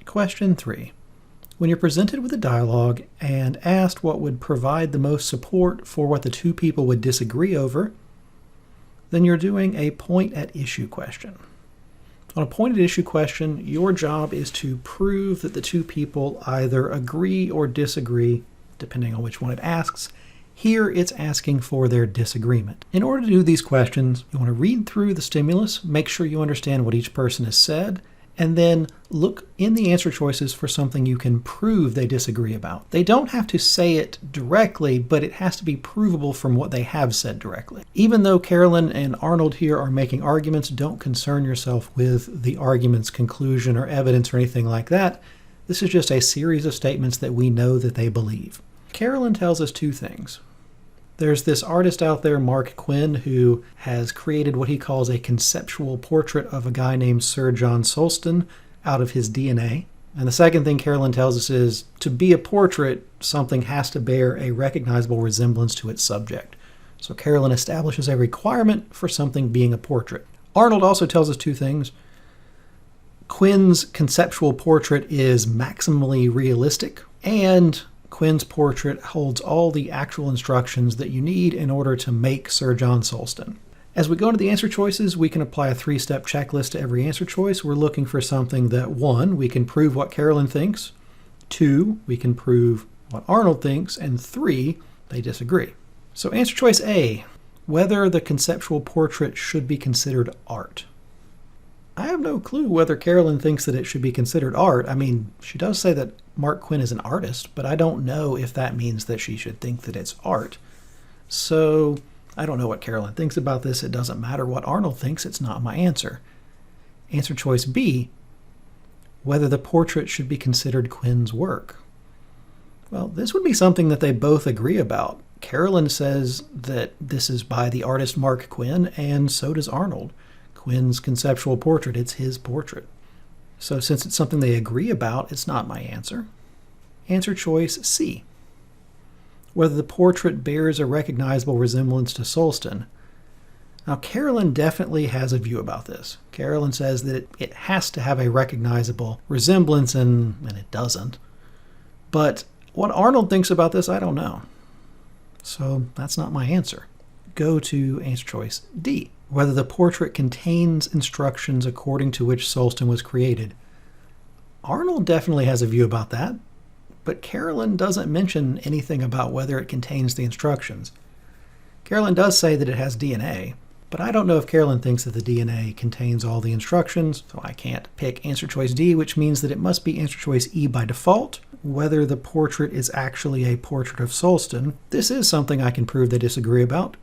Question 3. When you're presented with a dialogue and asked what would provide the most support for what the two people would disagree over, then you're doing a point at issue question. On a point at issue question, your job is to prove that the two people either agree or disagree, depending on which one it asks. Here it's asking for their disagreement. In order to do these questions, you want to read through the stimulus, make sure you understand what each person has said, and then look in the answer choices for something you can prove they disagree about. They don't have to say it directly, but it has to be provable from what they have said directly. Even though Carolyn and Arnold here are making arguments, don't concern yourself with the argument's conclusion or evidence or anything like that. This is just a series of statements that we know that they believe. Carolyn tells us two things. There's this artist out there, Mark Quinn, who has created what he calls a conceptual portrait of a guy named Sir John Sulston out of his DNA. And the second thing Carolyn tells us is, to be a portrait, something has to bear a recognizable resemblance to its subject. So Carolyn establishes a requirement for something being a portrait. Arnold also tells us two things. Quinn's conceptual portrait is maximally realistic, and Quinn's portrait holds all the actual instructions that you need in order to make Sir John Sulston. As we go into the answer choices, we can apply a 3-step checklist to every answer choice. We're looking for something that, 1, we can prove what Carolyn thinks, 2, we can prove what Arnold thinks, and 3, they disagree. So answer choice A, whether the conceptual portrait should be considered art. I have no clue whether Carolyn thinks that it should be considered art. I mean, she does say that Mark Quinn is an artist, but I don't know if that means that she should think that it's art. So I don't know what Carolyn thinks about this. It doesn't matter what Arnold thinks. It's not my answer. Answer choice B, whether the portrait should be considered Quinn's work. Well, this would be something that they both agree about. Carolyn says that this is by the artist Mark Quinn, and so does Arnold. Quinn's conceptual portrait, it's his portrait. So since it's something they agree about, it's not my answer. Answer choice C, whether the portrait bears a recognizable resemblance to Sulston. Now, Carolyn definitely has a view about this. Carolyn says that it has to have a recognizable resemblance, and it doesn't. But what Arnold thinks about this, I don't know. So that's not my answer. Go to answer choice D, whether the portrait contains instructions according to which Sulston was created. Arnold definitely has a view about that, but Carolyn doesn't mention anything about whether it contains the instructions. Carolyn does say that it has DNA, but I don't know if Carolyn thinks that the DNA contains all the instructions, so I can't pick answer choice D, which means that it must be answer choice E by default, whether the portrait is actually a portrait of Sulston. This is something I can prove they disagree about.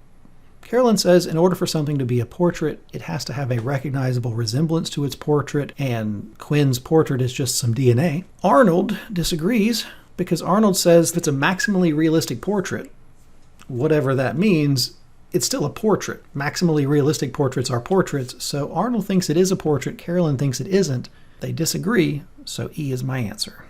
Carolyn says in order for something to be a portrait, it has to have a recognizable resemblance to its portrait, and Quinn's portrait is just some DNA. Arnold disagrees because Arnold says if it's a maximally realistic portrait, whatever that means, it's still a portrait. Maximally realistic portraits are portraits, so Arnold thinks it is a portrait, Carolyn thinks it isn't. They disagree, so E is my answer.